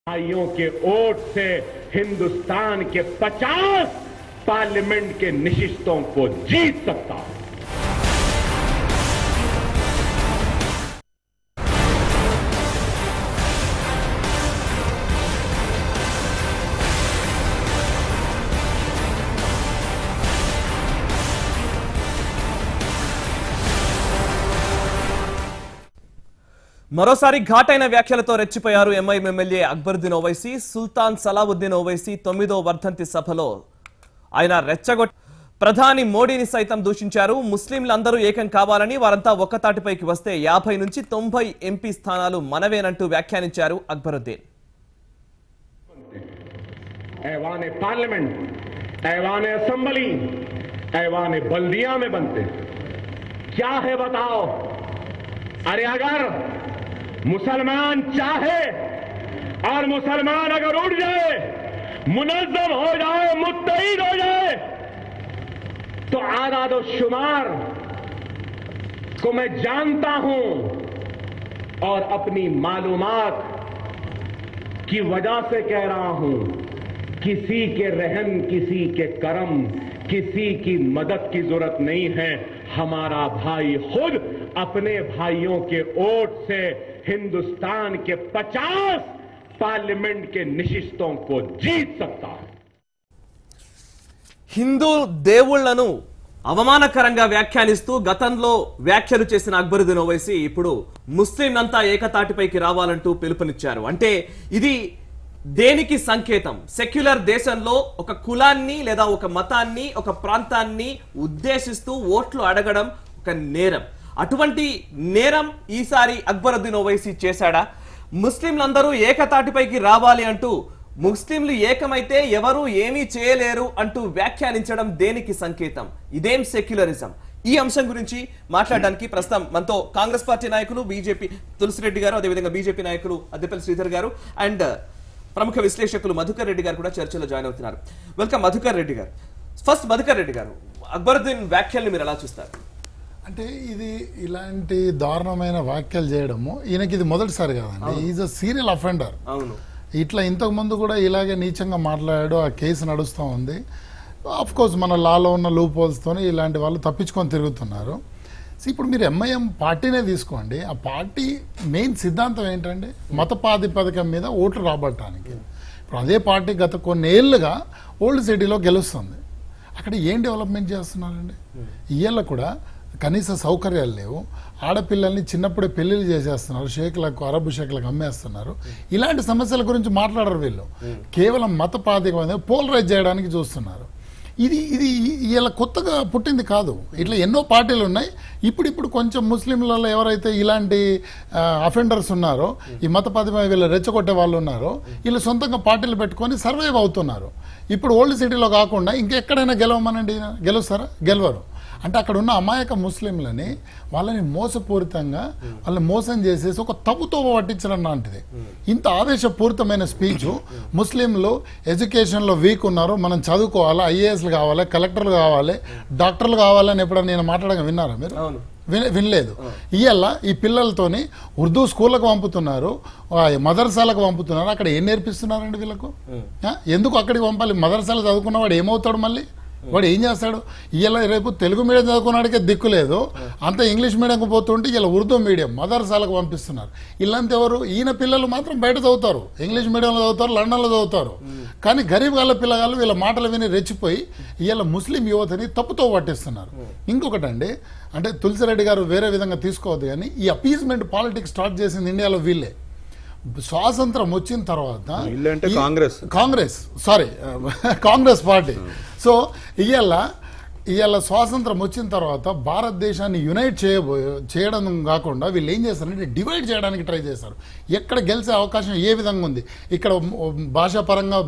भाइयों के वोट से हिंदुस्तान के 50 पार्लियामेंट के निशिस्तों को जीत सकता है। మరోసారి ఘాటైన వ్యాఖ్యలతో రెచ్చిపోయారు ఎంఐఎం ఎమ్మెల్యే అక్బరుద్దీన్ ఓవైసీ. సుల్తాన్ సలావుద్దీన్ ఓవైసీ 9వ వర్ధంతి సభలో ఆయన రెచ్చగొట్టి ప్రధాని మోడీని సైతం దూషించారు. ముస్లింలందరూ ఏకం కావాలని, వారంతా ఒక్కతాటిపైకి వస్తే 50 నుంచి 90 ఎంపీ స్థానాలు మనవేనంటూ వ్యాఖ్యానించారు అక్బరుద్దీన్. ऐवान पार्लियामेंट, ऐवान असेंबली, ऐवान बल्दिया में बनते क्या है बताओ? अरे अगर मुसलमान चाहे और मुसलमान अगर उठ जाए, मुनज़्ज़म हो जाए, मुत्तहिद हो जाए, तो आदाद और शुमार को मैं जानता हूं और अपनी मालूमात की वजह से कह रहा हूं, किसी के रहम, किसी के करम, किसी की मदद की जरूरत नहीं है। हमारा भाई खुद अपने भाइयों के वोट से हिंदुस्तान के 50 पार्लियामेंट के निशिस्तों को जीत सकता है। హిందూ దేవుళ్లను అవమానకరంగా వ్యాఖ్యానిస్తూ గతంలో వ్యాఖ్యలు చేసిన అక్బరుద్దీన్ ఓవైసీ ఇప్పుడు ముస్లింలంతా ఏకతాటిపైకి రావాలంటూ పిలుపునిచ్చారు. అంటే ఇది దేనికి సంకేతం? సెక్యులర్ దేశంలో ఒక కులాన్ని లేదా ఒక మతాన్ని, ఒక ప్రాంతాన్ని ఉద్దేశిస్తూ ఓట్లు అడగడం ఒక నేరం. అటువంటి నేరం ఈసారి అక్బరుద్దీన్ ఓవైసీ చేశాడా? ముస్లింలందరూ ఏకతాటిపైకి రావాలి అంటూ, ముస్లింలు ఏకమైతే ఎవరు ఏమీ చేయలేరు అంటూ వ్యాఖ్యానించడం దేనికి సంకేతం? ఇదేం సెక్యులరిజం? ఈ అంశం గురించి మాట్లాడడానికి ప్రస్తుతం మనతో కాంగ్రెస్ పార్టీ నాయకులు బీజేపీ తులసిరెడ్డి గారు, అదేవిధంగా బీజేపీ నాయకులు అద్దెపల్లి శ్రీధర్ గారు అండ్ ప్రముఖ విశ్లేషకులు మధుకర్ రెడ్డి గారు కూడా చర్చలో జాయిన్ అవుతున్నారు. వెల్కమ్ మధుకర్ రెడ్డి గారు. ఫస్ట్ మధుకర్ రెడ్డి గారు, అక్బరుద్దీన్ వ్యాఖ్యల్ని మీరు ఎలా చూస్తారు? అంటే ఇది ఇలాంటి దారుణమైన వ్యాఖ్యలు చేయడము ఈయనకి ఇది మొదటిసారి కాదండి. Is a serial offender. అవును, ఇట్లా ఇంతకు ముందు కూడా ఇలాగే నీచంగా మాట్లాడాడు. ఆ కేసు నడుస్తూ ఉంది. ఆఫ్ కోర్స్ మన లాలో ఉన్న లూప్ హోల్స్తో ఇలాంటి వాళ్ళు తప్పించుకొని తిరుగుతున్నారు. ఇప్పుడు మీరు ఎంఐఎం పార్టీనే తీసుకోండి. ఆ పార్టీ మెయిన్ సిద్ధాంతం ఏంటంటే మత ప్రాతిపదికం మీద ఓట్లు రాబట్టడానికి. ఇప్పుడు అదే పార్టీ గత కొన్నేళ్లుగా ఓల్డ్ సిటీలో గెలుస్తుంది. అక్కడ ఏం డెవలప్మెంట్ చేస్తున్నారండి? ఇయ్యాల కూడా కనీస సౌకర్యాలు లేవు. ఆడపిల్లల్ని చిన్నప్పుడే పెళ్లిళ్ళు చేసేస్తున్నారు, షేక్లకు, అరబ్ షేక్లకు అమ్మేస్తున్నారు. ఇలాంటి సమస్యల గురించి మాట్లాడరు వీళ్ళు. కేవలం మత ప్రాతిపదికమైన పోలరైజ్ చేయడానికి చూస్తున్నారు. ఇది ఇది ఇలా కొత్తగా పుట్టింది కాదు. ఇట్లా ఎన్నో పార్టీలు ఉన్నాయి. ఇప్పుడు కొంచెం ముస్లింలలో ఎవరైతే ఇలాంటి అఫెండర్స్ ఉన్నారో, ఈ మత ప్రాతిపదికన వీళ్ళు రెచ్చగొట్టే వాళ్ళు ఉన్నారో, వీళ్ళు సొంతంగా పార్టీలు పెట్టుకొని సర్వైవ్ అవుతున్నారు. ఇప్పుడు ఓల్డ్ సిటీలో కాకుండా ఇంకెక్కడైనా గెలవమనండి, గెలుస్తారా? గెలవరు. అంటే అక్కడ ఉన్న అమాయక ముస్లింలని వాళ్ళని మోసపూరితంగా వాళ్ళని మోసం చేసేసి ఒక తప్పుతో పట్టించడం లాంటిది. ఇంత ఆవేశపూరితమైన స్పీచ్. ముస్లింలు ఎడ్యుకేషన్లో వీక్ ఉన్నారు, మనం చదువుకోవాలి, ఐఏఎస్లు కావాలి, కలెక్టర్లు కావాలి, డాక్టర్లు కావాలని ఎప్పుడన్నా నేను మాట్లాడగా విన్నారా మీరు? వినలేదు. ఇవాళ ఈ పిల్లలతోని ఉర్దూ స్కూళ్ళకు పంపుతున్నారు, మదర్సాలకు పంపుతున్నారు. అక్కడ ఏం నేర్పిస్తున్నారండి వీళ్ళకు? ఎందుకు అక్కడికి పంపాలి? మదర్సాలు చదువుకున్నవాడు ఏమవుతాడు? మళ్ళీ వాడు ఏం చేస్తాడు? ఇలా రేపు తెలుగు మీడియం చదువుకున్నాడికే దిక్కు లేదు, అంత ఇంగ్లీష్ మీడియంకి పోతుంటే ఇలా ఉర్దూ మీడియం మదర్సాలకు పంపిస్తున్నారు. ఇలాంటి ఎవరు? ఈయన పిల్లలు మాత్రం బయట చదువుతారు, ఇంగ్లీష్ మీడియంలో చదువుతారు, లండన్లో చదువుతారు. కానీ గరీబ్ వాళ్ళ పిల్లగాళ్ళు వీళ్ళ మాటలు విని రెచ్చిపోయి ఇవాళ ముస్లిం యువతని తప్పుతో పట్టిస్తున్నారు. ఇంకొకటండి, అంటే తులసిరెడ్డి గారు వేరే విధంగా తీసుకోవద్దు, కానీ ఈ అపీజ్మెంట్ పాలిటిక్స్ స్టార్ట్ చేసింది ఇండియాలో వీళ్ళే. స్వాతంత్రం వచ్చిన తర్వాత కాంగ్రెస్ పార్టీ. సో ఇవాళ స్వాతంత్రం వచ్చిన తర్వాత భారతదేశాన్ని యునైట్ చేయడం కాకుండా వీళ్ళు ఏం చేస్తారంటే డివైడ్ చేయడానికి ట్రై చేస్తారు. ఎక్కడ గెలిచే అవకాశం ఏ విధంగా ఉంది? ఇక్కడ భాషాపరంగా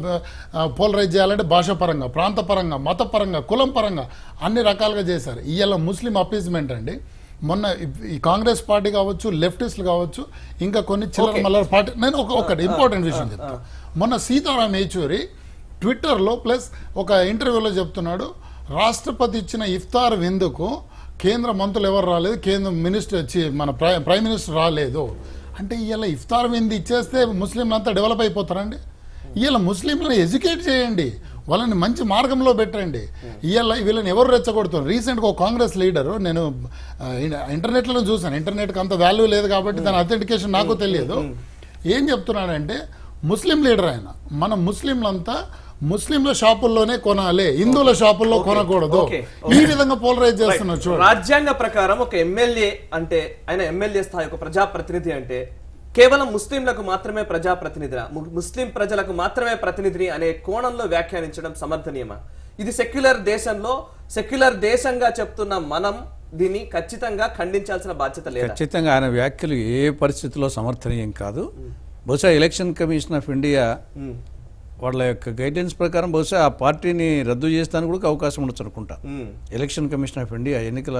పోలరైజ్ చేయాలంటే భాషాపరంగా, ప్రాంతపరంగా, మతపరంగా, కులం పరంగా అన్ని రకాలుగా చేశారు. ఇవాళ ముస్లిం అపీజ్మెంట్ అండి. మొన్న ఈ కాంగ్రెస్ పార్టీ కావచ్చు, లెఫ్టిస్టులు కావచ్చు, ఇంకా కొన్ని చిల్లర మల్లర పార్టీ. నేను ఒకటి ఇంపార్టెంట్ విషయం చెప్తాను. మొన్న సీతారాం యేచూరి ట్విట్టర్లో ప్లస్ ఒక ఇంటర్వ్యూలో చెప్తున్నాడు, రాష్ట్రపతి ఇచ్చిన ఇఫ్తార్ విందుకు కేంద్ర మంత్రులు ఎవరు రాలేదు, కేంద్ర మినిస్టర్ మన ప్రైమ్ మినిస్టర్ రాలేదు అంటే ఇవాళ ఇఫ్తార్ విందు ఇచ్చేస్తే ముస్లింలు అంతా డెవలప్ అయిపోతారండి? ఇవాళ ముస్లింలను ఎడ్యుకేట్ చేయండి, వాళ్ళని మంచి మార్గంలో పెట్టండి. ఇవాళ వీళ్ళని ఎవరు రెచ్చగొడుతున్నారు? రీసెంట్గా ఒక కాంగ్రెస్ లీడరు, నేను ఇంటర్నెట్లో చూసాను, ఇంటర్నెట్కి అంత వాల్యూ లేదు కాబట్టి దాని అథెంటికేషన్ నాకు తెలియదు, ఏం చెప్తున్నాడంటే ముస్లిం లీడర్ ఆయన, మన ముస్లింలంతా ముస్లింల షాపుల్లోనే కొనాలి, హిందువుల షాపుల్లో కొనకూడదు, ఈ విధంగా పోలరైజ్ చేస్తున్నారు. చూడండి, రాజ్యాంగ ప్రకారం ఒక ఎమ్మెల్యే అంటే ఆయన ఎమ్మెల్యే స్థాయి ఒక ప్రజాప్రతినిధి అంటే కేవలం ముస్లింలకు మాత్రమే ప్రజాప్రతినిధి, ముస్లిం ప్రజలకు మాత్రమే ప్రతినిధిని అనే కోణంలో వ్యాఖ్యానించడం సమర్థనీయమా? ఇది సెక్యులర్ దేశంగా చెప్తున్న మనం దీన్ని ఖచ్చితంగా ఖండించాల్సిన బాధ్యత లేదు. ఖచ్చితంగా ఆయన వ్యాఖ్యలు ఏ పరిస్థితుల్లో సమర్థనీయం కాదు. బహుశా ఎలక్షన్ కమిషన్ ఆఫ్ ఇండియా వాళ్ళ యొక్క గైడెన్స్ ప్రకారం బహుశా ఆ పార్టీని రద్దు చేస్తానికి కూడా అవకాశం ఉండొచ్చు అనుకుంటా. ఎలక్షన్ కమిషన్ ఆఫ్ ఇండియా ఎన్నికల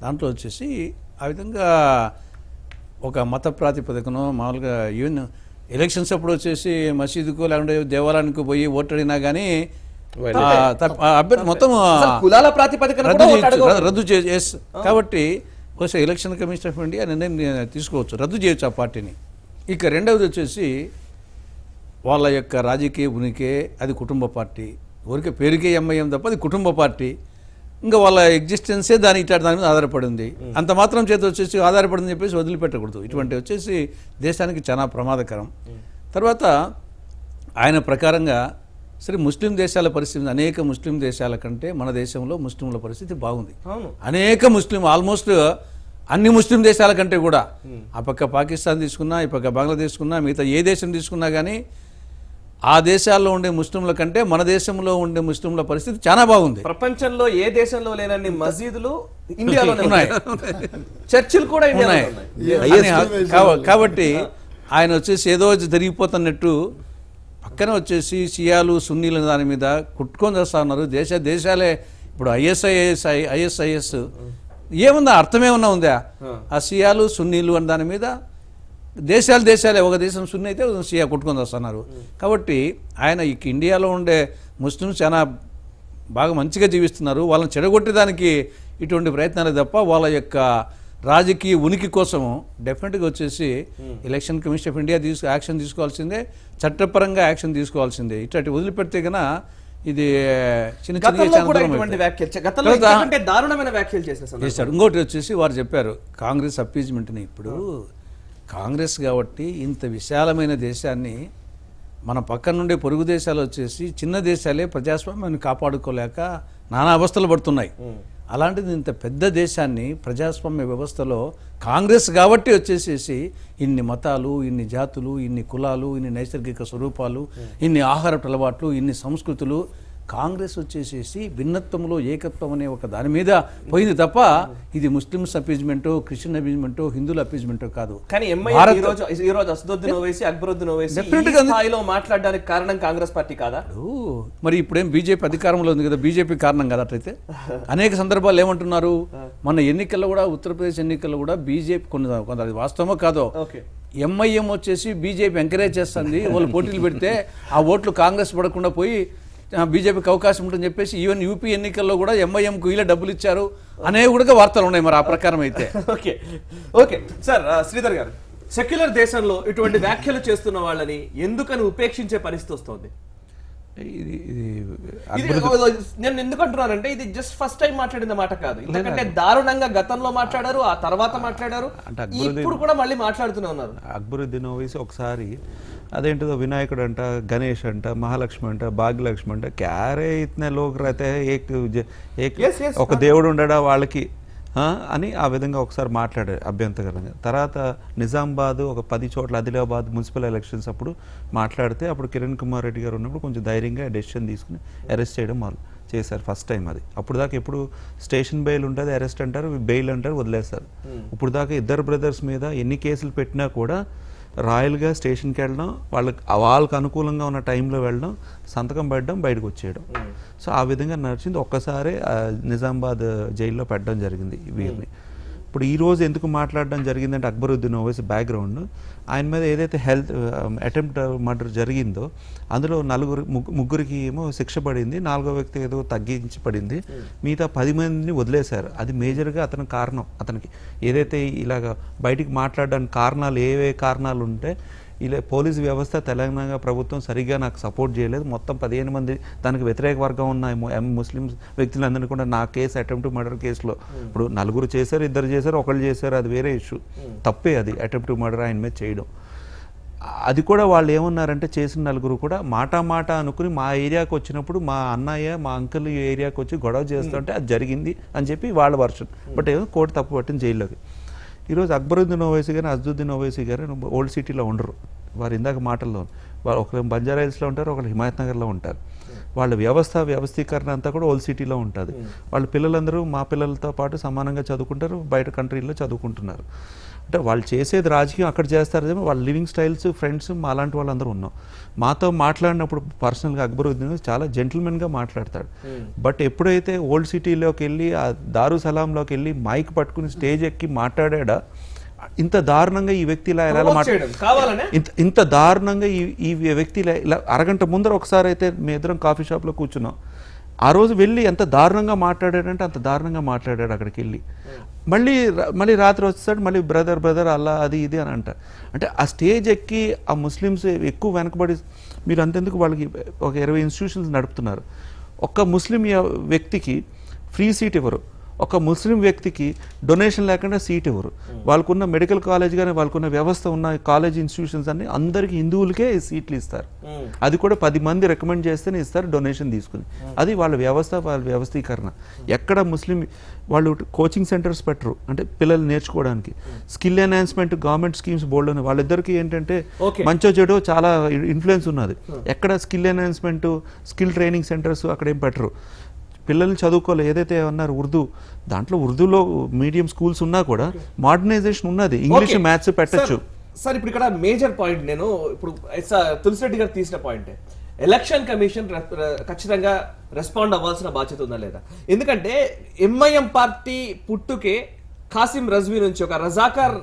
దాంట్లో వచ్చేసి ఆ విధంగా ఒక మత ప్రాతిపదికను మామూలుగా ఈవెన్ ఎలక్షన్స్ అప్పుడు వచ్చేసి మసీదుకు లేకుంటే దేవాలయానికి పోయి ఓటడినా కానీ అభ్యర్థి మొత్తం కులాల ప్రాతిపదికన రద్దు చేసి, కాబట్టి బహుశా ఎలక్షన్ కమిషన్ ఆఫ్ ఇండియా నిర్ణయం తీసుకోవచ్చు, రద్దు చేయొచ్చు ఆ పార్టీని. ఇక రెండవది వచ్చేసి వాళ్ళ యొక్క రాజకీయ ఉనికి, అది కుటుంబ పార్టీ, ఊరికే పేరుకే ఎంఐఎం తప్ప అది కుటుంబ పార్టీ, ఇంకా వాళ్ళ ఎగ్జిస్టెన్సే దాని మీద ఆధారపడింది. అంత మాత్రం చేత వచ్చేసి ఆధారపడిందని చెప్పేసి వదిలిపెట్టకూడదు. ఇటువంటి వచ్చేసి దేశానికి చాలా ప్రమాదకరం. తర్వాత ఆయన ప్రకారంగా సరే ముస్లిం దేశాల పరిస్థితి, అనేక ముస్లిం దేశాల కంటే మన దేశంలో ముస్లింల పరిస్థితి బాగుంది. అనేక ముస్లిం, ఆల్మోస్ట్ అన్ని ముస్లిం దేశాల కంటే కూడా, ఆ పక్క పాకిస్తాన్ తీసుకున్నా, ఈ పక్క బంగ్లాదేశ్ తీసుకున్నా, మిగతా ఏ దేశం తీసుకున్నా కానీ ఆ దేశాల్లో ఉండే ముస్లింల కంటే మన దేశంలో ఉండే ముస్లింల పరిస్థితి చాలా బాగుంది. ప్రపంచంలో ఏ దేశంలో లేనన్ని మసీదులు ఇండియాలో ఉన్నాయి, చర్చిలు కూడా ఉన్నాయి. కాబట్టి ఆయన వచ్చేసి ఏదో జరిగిపోతున్నట్టు పక్కన వచ్చేసి షియాలు సున్నీల దాని మీద కుట్టుకొని చేస్తా ఉన్నారు. దేశాలే ఇప్పుడు ఐఎస్ఐఎస్ ఏముందా, అర్థమేమన్నా ఉందా? ఆ షియాలు సున్నీలు అని దాని మీద దేశాలే, ఒక దేశం సున్నీ అయితే షియా కొట్టుకొని వస్తున్నారు. కాబట్టి ఆయన ఇండియాలో ఉండే ముస్లిమ్స్ చాలా బాగా మంచిగా జీవిస్తున్నారు. వాళ్ళని చెడగొట్టేదానికి ఇటువంటి ప్రయత్నాలే తప్ప వాళ్ళ యొక్క రాజకీయ ఉనికి కోసం డెఫినెట్గా వచ్చేసి election commission of India action తీసుకోవాల్సిందే, చట్టపరంగా యాక్షన్ తీసుకోవాల్సిందే. ఇట్లాంటి వదిలిపెడితే కన్నా ఇది చిన్న చేశారు. ఇంకోటి వచ్చేసి వారు చెప్పారు కాంగ్రెస్ అప్పీజ్మెంట్ని. ఇప్పుడు కాంగ్రెస్ కాబట్టి ఇంత విశాలమైన దేశాన్ని మన పక్కన నుండే పొరుగు దేశాలు వచ్చేసి చిన్న దేశాలే ప్రజాస్వామ్యాన్ని కాపాడుకోలేక నానా అవస్థలు పడుతున్నాయి. అలాంటిది ఇంత పెద్ద దేశాన్ని ప్రజాస్వామ్య వ్యవస్థలో కాంగ్రెస్ కాబట్టి వచ్చేసేసి ఇన్ని మతాలు, ఇన్ని జాతులు, ఇన్ని కులాలు, ఇన్ని నైసర్గిక స్వరూపాలు, ఇన్ని ఆహారపు అలవాట్లు, ఇన్ని సంస్కృతులు, కాంగ్రెస్ వచ్చేసేసి భిన్నత్వంలో ఏకత్వం అనే ఒక దాని మీద పోయింది తప్ప ఇది ముస్లిమ్స్ అపీజ్మెంటో, క్రిస్టియన్ అపీజ్మెంటో, హిందువుల అపీజ్మెంటో కాదు. కానీ ఈ రోజు అసదుద్దీన్ ఓవైసీ, అక్బరుద్దీన్ ఓవైసీ స్థాయిలో మాట్లాడడానికి కారణం కాంగ్రెస్ పార్టీ కాదా? మరి ఇప్పుడేం బీజేపీ అధికారంలో ఉంది కదా, బీజేపీ కారణం కదా అట్లయితే? అనేక సందర్భాలు ఏమంటున్నారు, మన ఎన్నికల్లో కూడా, ఉత్తరప్రదేశ్ ఎన్నికల్లో కూడా బీజేపీ కొంత అది వాస్తవమో కాదో, ఎంఐఎం వచ్చేసి బీజేపీ ఎంకరేజ్ చేస్తుంది, వాళ్ళు పోటీలు పెడితే ఆ ఓట్లు కాంగ్రెస్ పడకుండా పోయి బీజేపీకి అవకాశం ఉంటుందని చెప్పేసి ఈవెన్ యూపీ ఎన్నికల్లో కూడా ఎంఐఎంకు వీళ్ళే డబ్బులు ఇచ్చారు అనేవి కూడా వార్తలు ఉన్నాయి. మరి ఆ ప్రకారం అయితే ఓకే సార్. శ్రీధర్ గారు, సెక్యులర్ దేశంలో ఇటువంటి వ్యాఖ్యలు చేస్తున్న వాళ్ళని ఎందుకని ఉపేక్షించే పరిస్థితి వస్తుంది? నేను ఎందుకు అంటున్నానంటే ఇది జస్ట్ ఫస్ట్ టైం మాట్లాడిన మాట కాదు, ఎందుకంటే దారుణంగా గతంలో మాట్లాడారు, ఆ తర్వాత మాట్లాడారు, ఇప్పుడు కూడా మళ్ళీ మాట్లాడుతూనే ఉన్నారు. అక్బరుద్దీన్ ఓవైసీ ఒకసారి అదేంటిదో వినాయకుడు అంట, గణేష్ అంట, మహాలక్ష్మి అంట, భాగ్యలక్ష్మి అంట, క్యారే ఇతనే లోక్ రైతే ఒక దేవుడు ఉండడా వాళ్ళకి అని ఆ విధంగా ఒకసారి మాట్లాడారు అభ్యంతకరంగా. తర్వాత నిజామాబాద్ ఒక 10 చోట్ల, ఆదిలాబాద్ మున్సిపల్ ఎలక్షన్స్ అప్పుడు మాట్లాడితే అప్పుడు కిరణ్ కుమార్ రెడ్డి గారు ఉన్నప్పుడు కొంచెం ధైర్యంగా డెసిషన్ తీసుకుని అరెస్ట్ చేయడం వాళ్ళు చేశారు ఫస్ట్ టైం. అది అప్పుడు దాకా ఎప్పుడు స్టేషన్ బెయిల్ ఉంటుంది, అరెస్ట్ అంటారు, బెయిల్ అంటారు, వదిలేస్తారు. ఇప్పుడు దాకా ఇద్దరు బ్రదర్స్ మీద ఎన్ని కేసులు పెట్టినా కూడా రాయల్గా స్టేషన్కి వెళ్ళడం, వాళ్ళకి అనుకూలంగా ఉన్న టైంలో వెళ్ళడం, సంతకం పెట్టడం, బయటకు వచ్చేయడం. సో ఆ విధంగా నడిచింది. ఒక్కసారి నిజామాబాద్ జైల్లో పెట్టడం జరిగింది వీరిని. ఇప్పుడు ఈ రోజు ఎందుకు మాట్లాడడం జరిగిందంటే అక్బరుద్దీన్ ఓవైసీ బ్యాక్గ్రౌండ్, ఆయన మీద ఏదైతే అటెంప్ట్ మర్డర్ జరిగిందో అందులో ముగ్గురికి ఏమో శిక్ష పడింది, 4వ వ్యక్తి ఏదో తగ్గించి పడింది, మిగతా 10 మందిని వదిలేశారు. అది మేజర్గా అతని కారణం. అతనికి ఏదైతే ఇలాగ బయటికి మాట్లాడడానికి కారణాలు ఏవే కారణాలు ఉంటే ఇలా పోలీసు వ్యవస్థ తెలంగాణ ప్రభుత్వం సరిగ్గా నాకు సపోర్ట్ చేయలేదు, మొత్తం 15 మంది దానికి వ్యతిరేక వర్గం ఉన్న ముస్లిం వ్యక్తులందరినీ కూడా నా కేసు అటెంప్ట్ మర్డర్ కేసులో ఇప్పుడు 4 చేశారు, 2 చేశారు, 1 చేశారు, అది వేరే ఇష్యూ, తప్పే అది అటెంప్ట్ మర్డర్ ఆయన మీద చేయడం. అది కూడా వాళ్ళు ఏమన్నారంటే చేసిన 4 కూడా మాట అనుకుని మా ఏరియాకి వచ్చినప్పుడు మా అన్నయ్య మా అంకుల్ ఈ ఏరియాకి వచ్చి గొడవ చేస్తుంటే అది జరిగింది అని చెప్పి వాళ్ళ వర్షన్. బట్ ఏమో కోర్టు తప్పు పట్టింది జైల్లోకి. ఈరోజు అక్బరుద్దీన్ ఓవైసీ గారు అజదుద్దీన్ ఓవైసీ గారు ఓల్డ్ సిటీలో ఉండరు. వారు ఇందాక మాటల్లో వాళ్ళు ఒకరు బంజారా హిల్స్లో ఉంటారు, ఒకరు హిమాయత్ నగర్లో ఉంటారు. వాళ్ళ వ్యవస్థీకరణ అంతా కూడా ఓల్డ్ సిటీలో ఉంటుంది. వాళ్ళ పిల్లలందరూ మా పిల్లలతో పాటు సమానంగా చదువుకుంటారు, బయట కంట్రీలో చదువుకుంటున్నారు. అంటే వాళ్ళు చేసేది రాజకీయం అక్కడ చేస్తారు, వాళ్ళ లివింగ్ స్టైల్స్ ఫ్రెండ్స్ మా అలాంటి వాళ్ళందరూ ఉన్నాం. మాతో మాట్లాడినప్పుడు పర్సనల్గా అక్బరుద్దీన్ చాలా జెంటిల్మెన్గా మాట్లాడతాడు. బట్ ఎప్పుడైతే ఓల్డ్ సిటీలోకి వెళ్ళి ఆ దారు సలాంలోకి వెళ్ళి మైక్ పట్టుకుని స్టేజ్ ఎక్కి మాట్లాడా, ఇంత దారుణంగా ఈ వ్యక్తి ఇలా ఎలా ఇంత దారుణంగా ఈ వ్యక్తి ఇలా అరగంట ముందర ఒకసారి అయితే మీ ఇద్దరం కాఫీ షాప్లో కూర్చున్నాం. ఆ రోజు వెళ్ళి ఎంత దారుణంగా మాట్లాడాడంటే అంత దారుణంగా మాట్లాడాడు. అక్కడికి వెళ్ళి మళ్ళీ రాత్రి వచ్చేసాడు, మళ్ళీ బ్రదర్ అల్లా అది ఇది అని అంట. అంటే ఆ స్టేజ్ ఎక్కి ఆ ముస్లిమ్స్ ఎక్కువ వెనకబడి మీరు అంతెందుకు వాళ్ళకి ఒక 20 ఇన్స్టిట్యూషన్స్ నడుపుతున్నారు. ఒక్క ముస్లిం వ్యక్తికి ఫ్రీ సీట్ ఇవ్వరు, ఒక ముస్లిం వ్యక్తికి డొనేషన్ లేకుండా సీట్ ఇవ్వరు. వాళ్ళకున్న మెడికల్ కాలేజ్ కానీ వాళ్ళకున్న వ్యవస్థ ఉన్న కాలేజ్ ఇన్స్టిట్యూషన్స్ అన్ని అందరికి హిందువులకే సీట్లు ఇస్తారు. అది కూడా 10 మంది రికమెండ్ చేస్తేనే ఇస్తారు డొనేషన్ తీసుకుని. అది వాళ్ళ వ్యవస్థీకరణ. ఎక్కడ ముస్లిం వాళ్ళు కోచింగ్ సెంటర్స్ పెట్టరు, అంటే పిల్లలు నేర్చుకోవడానికి. Skill enhancement government schemes board ఉన్నాయి. వాళ్ళిద్దరికి ఏంటంటే మంచో చెడో చాలా ఇన్ఫ్లుయెన్స్ ఉన్నది. ఎక్కడ skill enhancement skill training centres అక్కడ ఏం పెట్టరు. పిల్లల్ని చదువుకోవాలి. ఏదైతే అన్నారు ఉర్దూ, దాంట్లో ఉర్దూలో మీడియం స్కూల్స్ ఉన్నా కూడా మోడర్నైజేషన్ ఉన్నది, ఇంగ్లీష్ మ్యాథ్స్ పెట్టచ్చు. సార్ ఇప్పుడు ఇక్కడ మేజర్ పాయింట్ నేను ఇప్పుడు తులసిరెడ్డి గారు తీసిన పాయింట్, ఎలక్షన్ కమిషన్ ఖచ్చితంగా రెస్పాండ్ అవ్వాల్సిన బాధ్యత ఉందా లేదా? ఎందుకంటే ఎంఐఎం పార్టీ పుట్టుకే ఖాసిం రజ్వీ నుంచి ఒక రజాకార్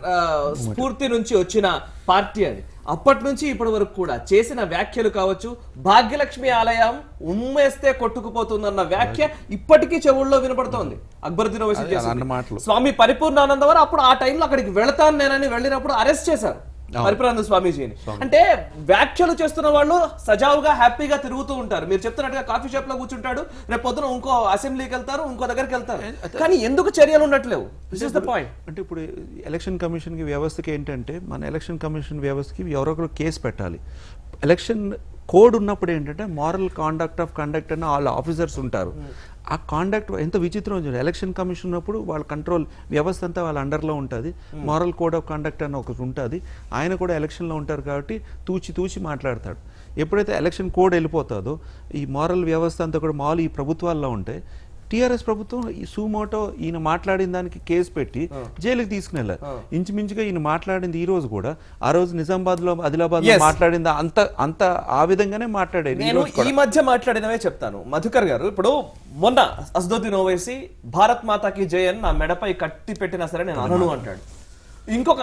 స్ఫూర్తి నుంచి వచ్చిన పార్టీ అది. అప్పటి నుంచి ఇప్పటి వరకు కూడా చేసిన వ్యాఖ్యలు కావచ్చు, భాగ్యలక్ష్మి ఆలయం ఉమ్మేస్తే కొట్టుకుపోతుందన్న వ్యాఖ్య ఇప్పటికీ చెవుల్లో వినపడుతోంది. అక్బరుద్దీన్ ఓవైసీ చేసిన స్వామి పరిపూర్ణానంద వారు అప్పుడు ఆ టైంలో అక్కడికి వెళతాను నేనని వెళ్ళినప్పుడు అరెస్ట్ చేశారు పరిపూర్ణానంద స్వామీజీని. అంటే వ్యాఖ్యలు చేస్తున్న వాళ్ళు సజావుగా హ్యాపీగా తిరుగుతూ ఉంటారు. మీరు చెప్తున్నట్టుగా కాఫీ షాప్ లో కూర్చుంటాడు, రేపు పొద్దున ఇంకో అసెంబ్లీకి వెళ్తారు, ఇంకో దగ్గరికి వెళ్తారు. కానీ ఎందుకు చర్యలు ఉండట్లేవు? This is the point. అంటే ఇప్పుడు ఎలక్షన్ కమిషన్ కి వ్యవస్థకి ఏంటంటే మన ఎలక్షన్ కమిషన్ వ్యవస్థకి ఎవరొకరు కేసు పెట్టాలి. ఎలక్షన్ కోడ్ ఉన్నప్పుడు ఏంటంటే మారల్ కాండక్ట్ ఆఫ్ కండక్ట్ అని వాళ్ళ ఆఫీసర్స్ ఉంటారు. ఆ కాండక్ట్ ఎంత విచిత్రం. ఎలక్షన్ కమిషన్ ఉన్నప్పుడు వాళ్ళ కంట్రోల్ వ్యవస్థ అంతా వాళ్ళ అండర్లో ఉంటుంది. మారల్ కోడ్ ఆఫ్ కండక్ట్ అని ఒకటి ఉంటుంది. ఆయన కూడా ఎలక్షన్లో ఉంటారు కాబట్టి తూచి మాట్లాడతాడు. ఎప్పుడైతే ఎలక్షన్ కోడ్ వెళ్ళిపోతుందో ఈ మారల్ వ్యవస్థ అంతా కూడా మామూలు ఈ ప్రభుత్వాల్లో ఉంటాయి. టీఆర్ఎస్ ప్రభుత్వం ఈ సుమోటో ఈయన మాట్లాడిన దానికి కేసు పెట్టి జైలుకి తీసుకుని వెళ్ళారు. ఇంచుమించుగా ఈయన మాట్లాడింది ఈ రోజు కూడా ఆ రోజు నిజామాబాద్ లో ఆదిలాబాద్ లో మాట్లాడింది అంత ఆ విధంగానే మాట్లాడేది. నేను ఈ మధ్య మాట్లాడినవే చెప్తాను మధుకర్ గారు. ఇప్పుడు మొన్న అసదుద్దీన్ ఓవైసీ భారత్ మాతాకి జై అని నా మెడపై కట్టి పెట్టినా సరే నేను అనను అంటాడు. ఇంకొక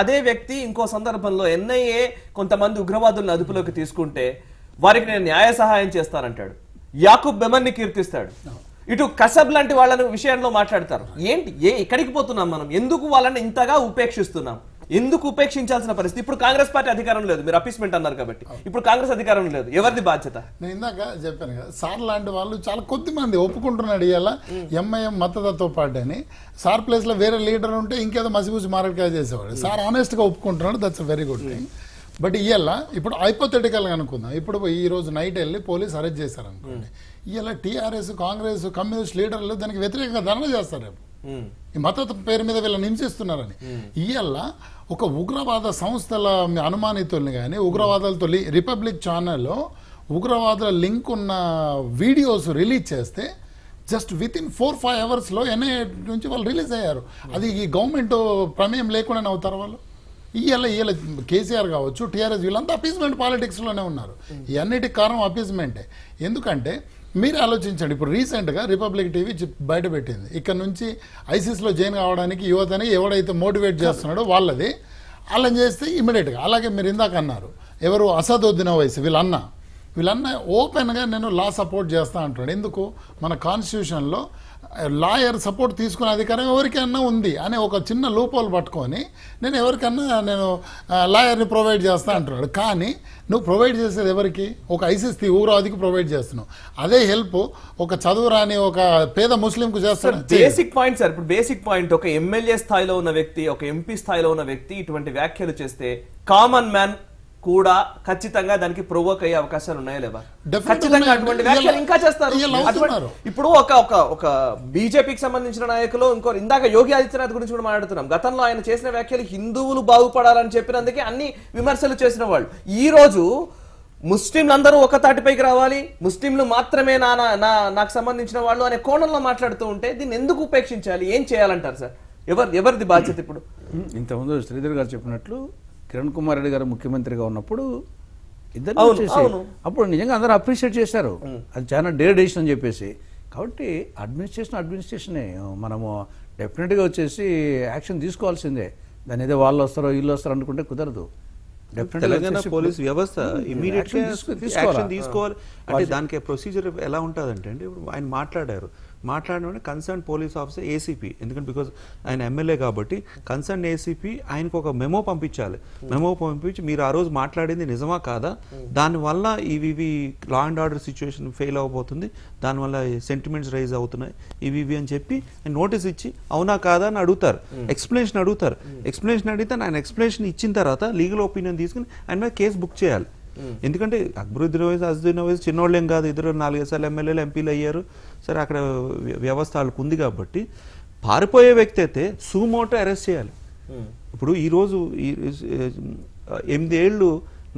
అదే వ్యక్తి ఇంకో సందర్భంలో ఎన్ఐఏ కొంతమంది ఉగ్రవాదులను అదుపులోకి తీసుకుంటే వారికి నేను న్యాయ సహాయం చేస్తానంటాడు. యాకూబ్ బెమన్ని కీర్తిస్తాడు. ఇటు కసబ్ లాంటి వాళ్ళ విషయంలో మాట్లాడతారు. ఏంటి ఎక్కడికి పోతున్నాం మనం? ఎందుకు వాళ్ళని ఇంతగా ఉపేక్షిస్తున్నాం? ఎందుకు ఉపేక్షించాల్సిన పరిస్థితి? ఇప్పుడు కాంగ్రెస్ పార్టీ అధికారం లేదు, మీరు అపీస్మెంట్ అన్నారు కాబట్టి. ఇప్పుడు కాంగ్రెస్ అధికారం లేదు, ఎవరిది బాధ్యత? నేను ఇందాక చెప్పాను కదా, సార్ లాంటి వాళ్ళు చాలా కొద్ది మంది ఒప్పుకుంటున్నాడు ఇవాళ ఎంఐఎం మద్దతుతో పాటు అని. సార్ ప్లేస్ లో వేరే లీడర్ ఉంటే ఇంకేదో మసిపూసి మారడికాయ చేసేవాడు. సార్ ఆనెస్ట్ గా ఒప్పుకుంటున్నాడు, that's very good thing. But ఇవాళ ఇప్పుడు హైపోథెటికల్గా అనుకుందాం, ఇప్పుడు ఈ రోజు నైట్ వెళ్ళి పోలీసు అరెస్ట్ చేశారు అనుకోండి, ఇవాళ టీఆర్ఎస్ కాంగ్రెస్ కమ్యూనిస్ట్ లీడర్లు దానికి వ్యతిరేకంగా ధర్నా చేస్తారు రేపు. ఈ మద్దతు పేరు మీద వీళ్ళని హింసిస్తున్నారని. ఇవాళ ఒక ఉగ్రవాద సంస్థల అనుమానితుల్ని కానీ ఉగ్రవాదాలతో రిపబ్లిక్ ఛానల్లో ఉగ్రవాదుల లింక్ ఉన్న వీడియోస్ రిలీజ్ చేస్తే జస్ట్ విత్ ఇన్ 4-5 అవర్స్లో ఎన్ఐఏ నుంచి వాళ్ళు రిలీజ్ అయ్యారు. అది ఈ గవర్నమెంట్ ప్రమేయం లేకుండానే అవుతారు వాళ్ళు. ఇవాళ కేసీఆర్ కావచ్చు టీఆర్ఎస్ వీళ్ళంతా అపీస్మెంట్ పాలిటిక్స్లోనే ఉన్నారు. ఇవన్నిటికి కారణం అపీస్మెంటే. ఎందుకంటే మీరు ఆలోచించండి. ఇప్పుడు రీసెంట్గా రిపబ్లిక్ టీవీ బయట పెట్టింది, ఇక్కడ నుంచి ఐసిస్లో జాయిన్ కావడానికి యువతని ఎవడైతే మోటివేట్ చేస్తున్నాడో వాళ్ళని చేస్తే ఇమీడియట్గా. అలాగే మీరు ఇందాక అన్నారు, ఎవరు అసదుద్దీన్ ఓవైసీ వీళ్ళన్న ఓపెన్గా నేను లా సపోర్ట్ చేస్తా అంటున్నాడు. ఎందుకు? మన కాన్స్టిట్యూషన్లో లాయర్ సపోర్ట్ తీసుకునే అధికారం ఎవరికైనా ఉంది అనే ఒక చిన్న లూపోల్ పట్టుకొని నేను ఎవరికన్నా నేను లాయర్ని ప్రొవైడ్ చేస్తా అంటున్నాడు. కానీ నువ్వు ప్రొవైడ్ చేసేది ఎవరికి? ఒక ఐసిస్ ఉగ్రవాదికి ప్రొవైడ్ చేస్తున్నావు. అదే హెల్ప్ ఒక చదువు రాని ఒక పేద ముస్లింకు చేస్తాడు. బేసిక్ పాయింట్ సార్, ఇప్పుడు బేసిక్ పాయింట్, ఒక ఎమ్మెల్యే స్థాయిలో ఉన్న వ్యక్తి, ఒక ఎంపీ స్థాయిలో ఉన్న వ్యక్తి ఇటువంటి వ్యాఖ్యలు చేస్తే కామన్ మ్యాన్ కూడా ఖచ్చితంగా దానికి ప్రొవోక్ అయ్యే అవకాశాలు ఉన్నాయా లేవా? ఖచ్చితంగా అటువంటి వ్యాఖ్యలు ఇంకా చేస్తారు. ఇప్పుడు ఒక బీజేపీకి సంబంధించిన నాయకులు ఇందాక యోగి ఆదిత్యనాథ్ గురించి కూడా మాట్లాడుతున్నాం. గతంలో ఆయన చేసిన వ్యాఖ్యలు హిందువులు బాగుపడాలని చెప్పినందుకే అన్ని విమర్శలు చేసిన వాళ్ళు ఈ రోజు ముస్లింలందరూ ఒక తాటిపైకి రావాలి, ముస్లింలు మాత్రమే నాకు సంబంధించిన వాళ్ళు అనే కోణంలో మాట్లాడుతూ ఉంటే దీన్ని ఎందుకు ఉపేక్షించాలి? ఏం చేయాలంటారు సార్? ఎవరిది బాధ్యత? ఇప్పుడు ఇంతకుముందు శ్రీధర్ గారు చెప్పినట్లు కిరణ్ కుమార్ రెడ్డి గారు ముఖ్యమంత్రిగా ఉన్నప్పుడు ఇద్దరు అప్పుడు నిజంగా అందరూ అప్రిషియేట్ చేశారు, అది చాలా డేర్ డెసిషన్ అని చెప్పేసి. కాబట్టి అడ్మినిస్ట్రేషనే మనము డెఫినెట్గా వచ్చేసి యాక్షన్ తీసుకోవాల్సిందే. దాని ఏదో వాళ్ళు వస్తారో వీళ్ళు వస్తారో అనుకుంటే కుదరదు. తెలంగాణ పోలీస్ వ్యవస్థ ఇమీడియట్ యాక్షన్ తీసుకోవాలి. అంటే దానికి ప్రొసీజర్ ఎలా ఉంటుందంటే అండి, ఇప్పుడు ఆయన మాట్లాడిన కన్సర్న్ పోలీస్ ఆఫీసర్ ఏసీపీ, ఎందుకంటే బికాజ్ ఆయన ఎమ్మెల్యే కాబట్టి కన్సర్న్ ఏసీపీ ఆయనకు ఒక మెమో పంపించాలి. మెమో పంపించి మీరు ఆ రోజు మాట్లాడింది నిజమా కాదా, దానివల్ల ఇవి law and order situation fail అవ్వబోతుంది, దానివల్ల సెంటిమెంట్స్ రైజ్ అవుతున్నాయి ఇవి అని చెప్పి నోటీస్ ఇచ్చి అవునా కాదా అని అడుగుతారు, ఎక్స్ప్లెనేషన్ అడుగుతారు. ఎక్స్ప్లెనేషన్ అడిగితే ఆయన ఎక్స్ప్లెనేషన్ ఇచ్చిన తర్వాత లీగల్ ఒపీనియన్ తీసుకుని ఆయన మీద కేసు బుక్ చేయాలి. ఎందుకంటే అక్బరుద్దీన్ ఓవైసీ, అసదుద్దీన్ ఓవైసీ చిన్నోళ్ళేం కాదు, ఇద్దరు 4 సార్లు ఎమ్మెల్యేలు ఎంపీలు అయ్యారు. సరే అక్కడ వ్యవస్థ వాళ్ళకు ఉంది కాబట్టి పారిపోయే వ్యక్తి అయితే సూమోటో అరెస్ట్ చేయాలి. ఇప్పుడు ఈరోజు 8 ఏళ్ళు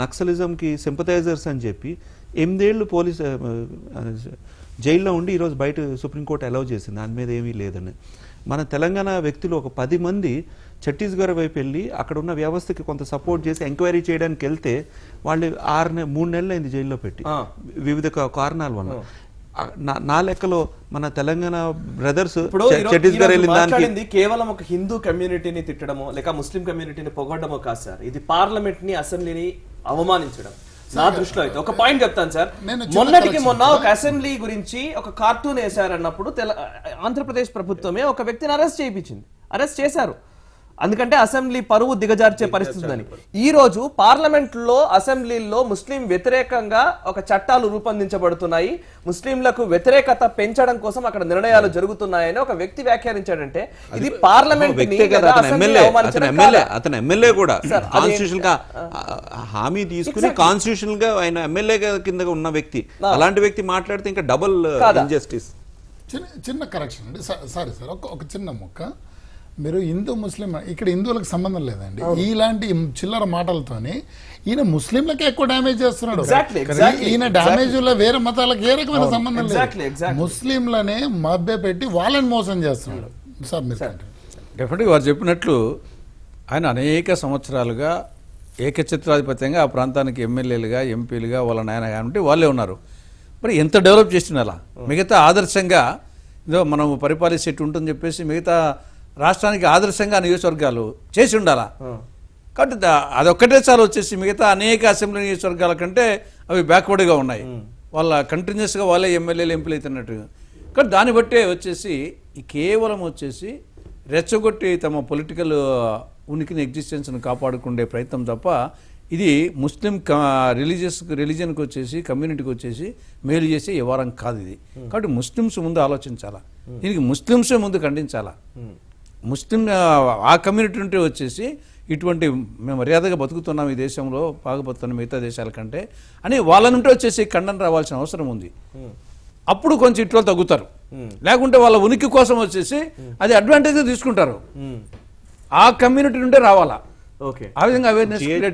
నక్సలిజంకి సింపథైజర్స్ అని చెప్పి 8 ఏళ్ళు పోలీస్ జైల్లో ఉండి ఈరోజు బయట సుప్రీంకోర్టు అలౌ చేసింది, దాని మీద ఏమీ లేదని. మన తెలంగాణ వ్యక్తులు ఒక 10 మంది ఛత్తీస్గఢ్ వైపు వెళ్ళి అక్కడ ఉన్న వ్యవస్థకి కొంత సపోర్ట్ చేసి ఎంక్వైరీ చేయడానికి వెళ్తే వాళ్ళు 3 నెలలు అయింది జైల్లో పెట్టి వివిధ కారణాల వల్ల. నా లెక్కలో మన తెలంగాణ బ్రదర్స్ ఛత్తీస్గఢ్ వెళ్ళిన దానికి కేవలం ఒక హిందూ కమ్యూనిటీని తిట్టడమో లేక ముస్లిం కమ్యూనిటీని పొగడమో కాదు సార్, ఇది పార్లమెంట్ ని అసెంబ్లీని అవమానించడం. నా దృష్టిలో అయితే ఒక పాయింట్ చెప్తాను సార్, మొన్న ఒక అసెంబ్లీ గురించి ఒక కార్టూన్ వేశారన్నప్పుడు ఆంధ్రప్రదేశ్ ప్రభుత్వమే ఒక వ్యక్తిని అరెస్ట్ చేశారు. అందుకంటే అసెంబ్లీ పరువు దిగజార్చే పరిస్థితి ఉందని. ఈ రోజు పార్లమెంట్ లో అసెంబ్లీలో ముస్లిం వ్యతిరేకంగా ఒక చట్టాలు రూపొందించబడుతున్నాయి, ముస్లింలకు వ్యతిరేకత పెంచడం కోసం అక్కడ నిర్ణయాలు జరుగుతున్నాయని ఒక వ్యక్తి వ్యాఖ్యానించాడంటే ఇది పార్లమెంట్ అతను ఎమ్మెల్యే కూడా కాన్స్టిట్యూషన్ గా హామీ తీసుకుని కాన్స్టిట్యూషన్ గా ఆయన ఎమ్మెల్యే కింద ఉన్న వ్యక్తి, అలాంటి వ్యక్తి మాట్లాడితే ఇంకా డబుల్ ఇన్జస్టిస్. చిన్న కరెక్షన్ అండి, సారీ సార్, ఒక చిన్న ముక్క. మీరు హిందూ ముస్లిం ఇక్కడ హిందువులకు సంబంధం లేదండి. ఇలాంటి చిల్లర మాటలతోని ఈయన ముస్లింలకే ఎక్కువ డ్యామేజ్ చేస్తున్నాడు. ఈయన డ్యామేజ్ వేరే మతాలకు ఏ రకమైన సంబంధం లేదు, ముస్లింలనే మభ్య పెట్టి వాళ్ళని మోసం చేస్తున్నాడు. సార్ మీరు డెఫినెట్గా వారు చెప్పినట్లు ఆయన అనేక సంవత్సరాలుగా ఏకఛత్రాధిపత్యంగా ఆ ప్రాంతానికి ఎమ్మెల్యేలుగా ఎంపీలుగా వాళ్ళ నాయన కాబట్టి వాళ్ళే ఉన్నారు. మరి ఎంత డెవలప్ చేసిన అలా మిగతా ఆదర్శంగా ఇదో మనం పరిపాలించేట్టు ఉంటుందని చెప్పేసి మిగతా రాష్ట్రానికి ఆదర్శంగా నియోజకవర్గాలు చేసి ఉండాలా. కాబట్టి అదొక్కటే చాలు వచ్చేసి మిగతా అనేక అసెంబ్లీ నియోజకవర్గాల కంటే అవి బ్యాక్వర్డ్గా ఉన్నాయి. వాళ్ళ కంటిన్యూస్గా వాళ్ళే ఎమ్మెల్యేలు ఎంపీలు అవుతున్నట్టు. కానీ దాన్ని బట్టే వచ్చేసి కేవలం వచ్చేసి రెచ్చగొట్టి తమ పొలిటికల్ ఉనికిని ఎగ్జిస్టెన్స్ని కాపాడుకునే ప్రయత్నం తప్ప ఇది ముస్లిం రిలీజియన్కి వచ్చేసి కమ్యూనిటీకి వచ్చేసి మేలు చేసే వ్యవహారం కాదు ఇది. కాబట్టి ముస్లిమ్స్ ముందు ఆలోచించాలా, దీనికి ముస్లిమ్సే ముందు ఖండించాలా. ముస్లిం ఆ కమ్యూనిటీ ఉంటే వచ్చేసి ఇటువంటి మేము మర్యాదగా బతుకుతున్నాం ఈ దేశంలో, బాగుపడుతున్నాం మిగతా దేశాల కంటే అని వాళ్ళ నుండి వచ్చేసి ఖండన రావాల్సిన అవసరం ఉంది. అప్పుడు కొంచెం ఇట్లో తగ్గుతారు, లేకుంటే వాళ్ళ ఉనికి కోసం వచ్చేసి అది అడ్వాంటేజ్ తీసుకుంటారు. ఆ కమ్యూనిటీ నుండే రావాలా. ఆ విధంగా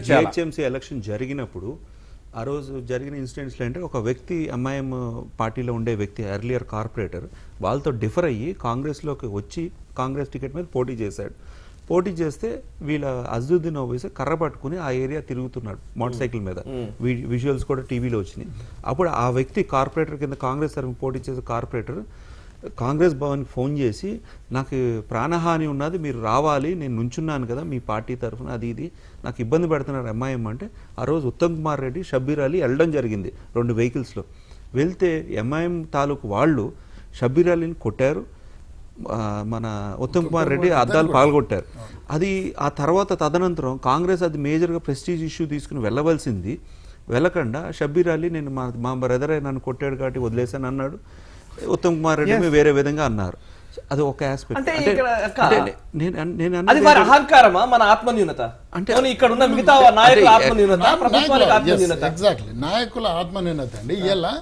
జిహెచ్ఎంసీ ఎలక్షన్ జరిగినప్పుడు ఆ రోజు జరిగిన ఇన్సిడెంట్స్లో అంటే ఒక వ్యక్తి ఎంఐఎం పార్టీలో ఉండే వ్యక్తి ఎర్లియర్ కార్పొరేటర్ వాళ్ళతో డిఫర్ అయ్యి కాంగ్రెస్లోకి వచ్చి కాంగ్రెస్ టికెట్ మీద పోటీ చేశాడు. పోటీ చేస్తే వీళ్ళ అజదుద్దీన్ ఓవైసీ కర్ర పట్టుకుని ఆ ఏరియా తిరుగుతున్నాడు మోటార్ సైకిల్ మీద. విజువల్స్ కూడా టీవీలో వచ్చినాయి. అప్పుడు ఆ వ్యక్తి కార్పొరేటర్ కింద కాంగ్రెస్ తరఫున పోటీ చేసే కార్పొరేటర్ కాంగ్రెస్ భవన్కి ఫోన్ చేసి నాకు ప్రాణహాని ఉన్నది, మీరు రావాలి, నేను నుంచున్నాను కదా మీ పార్టీ తరఫున, అది ఇది నాకు ఇబ్బంది పెడుతున్నారు ఎంఐఎం అంటే. ఆ రోజు ఉత్తమ్ కుమార్ రెడ్డి, షబ్బీర్ అలీ వెళ్ళడం జరిగింది 2 వెహికల్స్లో. వెళ్తే ఎంఐఎం తాలూకు వాళ్ళు షబ్బీర్ అలీని కొట్టారు, మన ఉత్తమ్ కుమార్ రెడ్డి అద్దాలు పాల్గొట్టారు. అది ఆ తర్వాత తదనంతరం కాంగ్రెస్ అది మేజర్గా ప్రెస్టీజ్ ఇష్యూ తీసుకుని వెళ్ళవలసింది, వెళ్ళకుండా షబ్బీర్ అలీ నేను మా బ్రదర్ నన్ను కొట్టాడు కాబట్టి వదిలేశాను అన్నాడు. ఉత్తమ్ కుమార్ రెడ్డి వేరే విధంగా అన్నారు. అది ఒక ఆస్పెక్ట్. అహంకారమా మన ఆత్మన్యూనత అంటే ఇక్కడ ఉన్న మిగతా నాయకుల ఆత్మన్యూనత? ఎగ్జాక్ట్లీ, నాయకుల ఆత్మన్యూనత అండి. ఇలా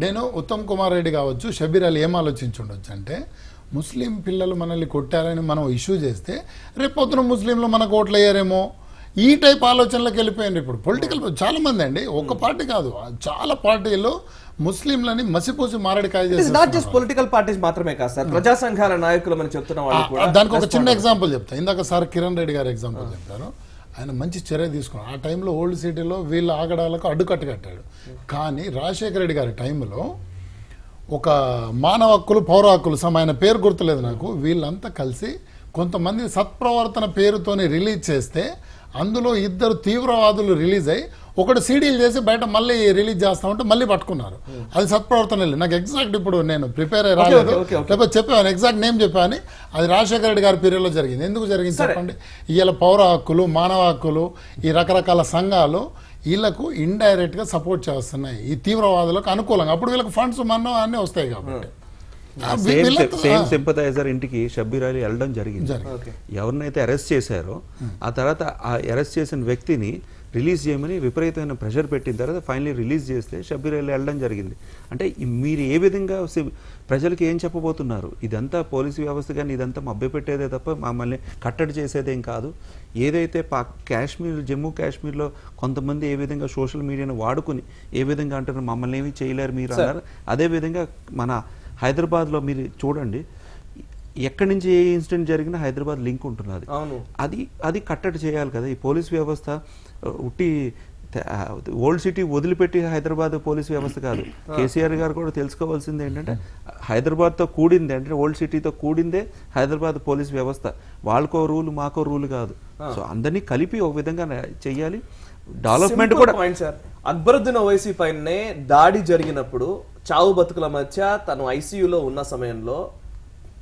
నేను ఉత్తమ్ కుమార్ రెడ్డి కావచ్చు, షబ్బీర్ అలీ ఏం ఆలోచించుండొచ్చు అంటే, ముస్లిం పిల్లలు మనల్ని కొట్టారని మనం ఇష్యూ చేస్తే రేపు పొద్దున ముస్లింలు మనకు ఓట్లు వేయరేమో, ఈ టైప్ ఆలోచనలకు వెళ్ళిపోయింది. ఇప్పుడు పొలిటికల్ చాలా మంది అండి, ఒక్క పార్టీ కాదు, చాలా పార్టీలు ముస్లింలని మసిపూసి మారడికాయ చేస్తారు. పొలిటికల్ పార్టీస్ మాత్రమే కాదు సార్, ప్రజా సంఘాల నాయకులు మనం చెప్తున్న వాళ్ళు కూడా. దానికి ఒక చిన్న ఎగ్జాంపుల్ చెప్తా. ఇందాక సార్ కిరణ్ రెడ్డి గారు ఎగ్జాంపుల్ చెప్పారు. ఆయన మంచి చర్య తీసుకున్నాడు. ఆ టైంలో ఓల్డ్ సిటీలో వీళ్ళ ఆగడాలకు అడ్డుకట్ట కట్టాడు. కానీ రాజశేఖర రెడ్డి గారి టైంలో ఒక మానవ హక్కులు, పౌర హక్కులు ఆయన పేరు గుర్తులేదు నాకు, వీళ్ళంతా కలిసి కొంతమంది సత్ప్రవర్తన పేరుతోని రిలీజ్ చేస్తే అందులో 2 తీవ్రవాదులు రిలీజ్ అయ్యి ఒకటి సీడీలు చేసి బయట మళ్ళీ రిలీజ్ చేస్తా ఉంటే మళ్ళీ పట్టుకున్నారు. అది సత్ప్రవర్తన. నాకు ఎగ్జాక్ట్ ఇప్పుడు నేను ప్రిపేర్ అయ్యి రాలేదు, లేకపోతే చెప్పాను ఎగ్జాక్ట్ నేమ్ చెప్పాను. అది రాజశేఖర రెడ్డి గారి పీరియడ్లో జరిగింది. ఎందుకు జరిగింది చెప్పండి? ఇవాళ పౌర హక్కులు, మానవ హక్కులు, ఈ రకరకాల సంఘాలు వీళ్ళకు ఇండైరెక్ట్ గా సపోర్ట్ చేస్తున్నాయి ఈ తీవ్రవాదులకు అనుకూలంగా. అప్పుడు వీళ్ళకి ఫండ్స్ మనం అన్నీ వస్తాయి కాబట్టి సేమ్ సింపథైజర్ ఇంటికి షబ్బీర్ అలీ వెళ్ళడం జరిగింది. ఎవరినైతే అరెస్ట్ చేశారో ఆ తర్వాత ఆ అరెస్ట్ చేసిన వ్యక్తిని రిలీజ్ చేయమని విపరీతమైన ప్రెషర్ పెట్టిన తర్వాత ఫైనలీ రిలీజ్ చేస్తే షబ్బీర్ అలీ వెళ్ళడం జరిగింది. అంటే మీరు ఏ విధంగా ప్రజలకు ఏం చెప్పబోతున్నారు? ఇదంతా పోలీసు వ్యవస్థ కానీ ఇదంతా మభ్యపెట్టేదే తప్ప మమ్మల్ని కట్టడి చేసేదేం కాదు. ఏదైతే కాశ్మీర్, జమ్మూ కాశ్మీర్లో కొంతమంది ఏ విధంగా సోషల్ మీడియాను వాడుకుని ఏ విధంగా అంటారు మమ్మల్ని ఏమీ చేయలేరు మీరు అన్నారు, అదేవిధంగా మన హైదరాబాద్లో మీరు చూడండి, ఎక్కడి నుంచి ఏ ఇన్సిడెంట్ జరిగినా హైదరాబాద్ లింక్ ఉంటున్నది. అది కట్టడి చేయాలి కదా ఈ పోలీస్ వ్యవస్థ. ఉట్టి ఓల్డ్ సిటీ వదిలిపెట్టి హైదరాబాద్ పోలీస్ వ్యవస్థ కాదు. కేసీఆర్ గారు కూడా తెలుసుకోవాల్సింది ఏంటంటే హైదరాబాద్తో కూడిందే, అంటే ఓల్డ్ సిటీతో కూడిందే హైదరాబాద్ పోలీస్ వ్యవస్థ. వాళ్ళకో రూల్ మాకో రూల్ కాదు. సో అందరినీ కలిపి ఒక విధంగా చెయ్యాలి. డెవలప్మెంట్ కూడా. అక్బరుద్దీన్ ఓవైసీ పైనే దాడి జరిగినప్పుడు చావు బతుకుల మధ్య తను ఐసీయూలో ఉన్న సమయంలో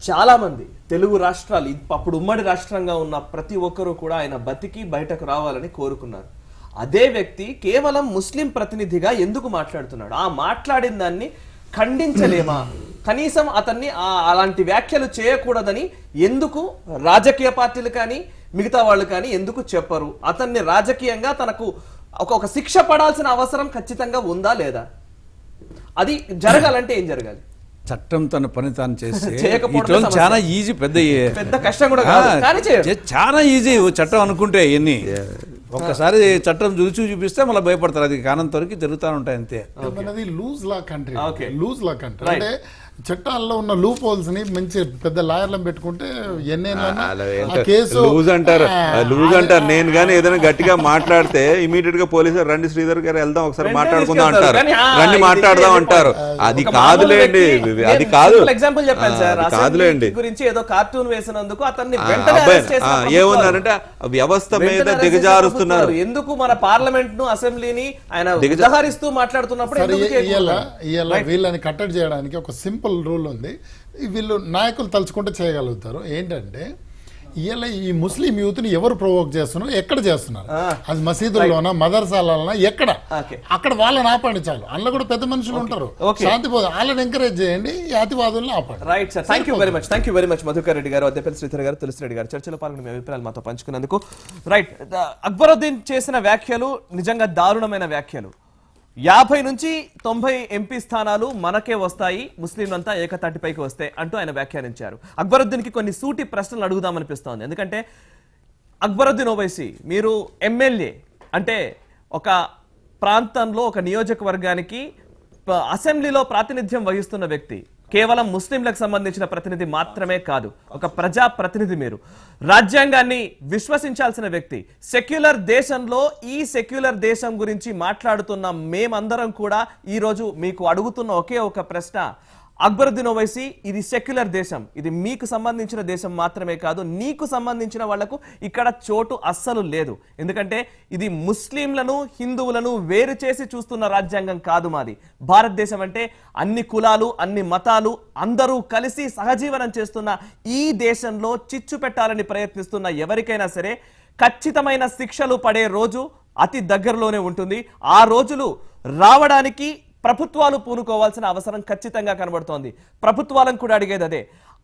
చాలా మంది తెలుగు రాష్ట్రాలు, అప్పుడు ఉమ్మడి రాష్ట్రంగా ఉన్న ప్రతి ఒక్కరూ కూడా ఆయన బతికి బయటకు రావాలని కోరుకున్నారు. అదే వ్యక్తి కేవలం ముస్లిం ప్రతినిధిగా ఎందుకు మాట్లాడుతున్నాడు? ఆ మాట్లాడిన దాన్ని ఖండించలేమా? కనీసం అతన్ని అలాంటి వ్యాఖ్యలు చేయకూడదని ఎందుకు రాజకీయ పార్టీలు కానీ మిగతా వాళ్ళు కానీ ఎందుకు చెప్పరు? అతన్ని రాజకీయంగా తనకు ఒక శిక్ష పడాల్సిన అవసరం ఖచ్చితంగా ఉందా లేదా? అది జరగాలంటే ఏం జరగాలి? చట్టం తన పని తాను చేస్తే చాలా ఈజీ, పెద్ద కష్టం కూడా చాలా ఈజీ చట్టం అనుకుంటే ఎన్ని ఒక్కసారి చట్టం చూపిస్తే మళ్ళీ భయపడతారు. అది కానంతవరకు జరుగుతూ ఉంటాయి అంతే. లూజ్ లా కంట్రీ, లూజ్ లా కంట్రీ అంటే చట్టాల్లో ఉన్న లూప్ హోల్స్ ని మంచి పెద్ద లాయర్లను పెట్టుకుంటే లూజ్ అంటారు. నేను కానీ ఏదైనా గట్టిగా మాట్లాడితే ఇమీడియట్ గా పోలీసులు రండి శ్రీధర్ గారు వెళ్దాం ఒకసారి మాట్లాడుకుందాం అంటారు, రండి మాట్లాడదాం అంటారు. అది కాదులేండి, అది కాదు, కాదులేండి. ఏదో కార్టూన్ వేసినందుకు అతన్ని ఏమన్నారంటే వ్యవస్థ మీద దిగజారుస్తున్నారు. ఎందుకు మన పార్లమెంట్ ను, అసెంబ్లీని ఆయన దిగజారిస్తూ మాట్లాడుతున్నప్పుడు వీళ్ళని కట్టడి చేయడానికి ఒక సింపుల్ రూల్ ఉంది. వీళ్ళు నాయకులు తలుచుకుంటే చేయగలుగుతారు. ఏంటంటే ఇలా ఈ ముస్లిం యూత్ ని ఎవరు ప్రొవోక్ చేస్తున్నారు, ఎక్కడ చేస్తున్నారు? అది మసీదుల్లోనా, మదర్సాలలోనా, ఎక్కడ? అక్కడ వాళ్ళని ఆపండి చాలు. అందులో కూడా పెద్ద మనుషులు ఉంటారు, శాంతి వాళ్ళని ఎంకరేజ్ చేయండి, ఈ అతివాదులను ఆపండి. Right sir, thank you very much Madhukar Reddy గారు, అద్దెపల్లి శ్రీధర్ గారు, తులసిరెడ్డి గారు చర్చలో పాల్గొని మీ అభిప్రాయాలు మాతో పంచుకున్నందుకు. రైట్, అక్బరుద్దీన్ చేసిన వ్యాఖ్యలు నిజంగా దారుణమైన వ్యాఖ్యలు. 50 నుంచి 90 ఎంపీ స్థానాలు మనకే వస్తాయి, ముస్లింలంతా ఏకతాటిపైకి వస్తే అంటూ ఆయన వ్యాఖ్యానించారు. అక్బరుద్దీన్కి కొన్ని సూటి ప్రశ్నలు అడుగుదామనిపిస్తోంది. ఎందుకంటే అక్బరుద్దీన్ ఓవైసీ, మీరు ఎమ్మెల్యే అంటే ఒక ప్రాంతంలో ఒక నియోజకవర్గానికి అసెంబ్లీలో ప్రాతినిధ్యం వహిస్తున్న వ్యక్తి, కేవలం ముస్లింలకు సంబంధించిన ప్రతినిధి మాత్రమే కాదు, ఒక ప్రజా ప్రతినిధి. మీరు రాజ్యాంగాన్ని విశ్వసించాల్సిన వ్యక్తి. సెక్యులర్ దేశంలో ఈ సెక్యులర్ దేశం గురించి మాట్లాడుతున్న మేమందరం కూడా ఈ రోజు మీకు అడుగుతున్న ఒకే ఒక ప్రశ్న, అక్బరుద్దీన్ ఓవైసీ, ఇది సెక్యులర్ దేశం, ఇది మీకు సంబంధించిన దేశం మాత్రమే కాదు, నీకు సంబంధించిన వాళ్లకు ఇక్కడ చోటు అస్సలు లేదు. ఎందుకంటే ఇది ముస్లింలను హిందువులను వేరు చేసి చూస్తున్న రాజ్యాంగం కాదు మాది. భారతదేశం అంటే అన్ని కులాలు అన్ని మతాలు అందరూ కలిసి సహజీవనం చేస్తున్న ఈ దేశంలో చిచ్చు పెట్టాలని ప్రయత్నిస్తున్న ఎవరికైనా సరే ఖచ్చితమైన శిక్షలు పడే రోజు అతి దగ్గరలోనే ఉంటుంది. ఆ రోజులు రావడానికి ప్రభుత్వాలు పూనుకోవాల్సిన అవసరం ఖచ్చితంగా కనబడుతోంది. ప్రభుత్వాలను కూడా అడిగేది అదే.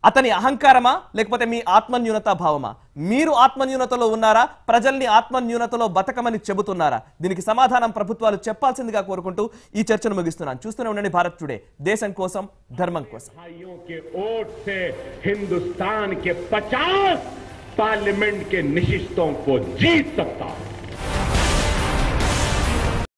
అతని అహంకారమా లేకపోతే మీ ఆత్మన్యూనతా భావమా? మీరు ఆత్మన్యూనతలో ఉన్నారా? ప్రజల్ని ఆత్మన్యూనతలో బతకమని చెబుతున్నారా? దీనికి సమాధానం ప్రభుత్వాలు చెప్పాల్సిందిగా కోరుకుంటూ ఈ చర్చను ముగిస్తున్నాను. చూస్తూనే ఉండండి భారత్ టుడే, దేశం కోసం ధర్మం కోసం. भाइयों के वोट से हिंदुस्तान के 50 पार्लियामेंट के निशिस्तों को जीत सकता है।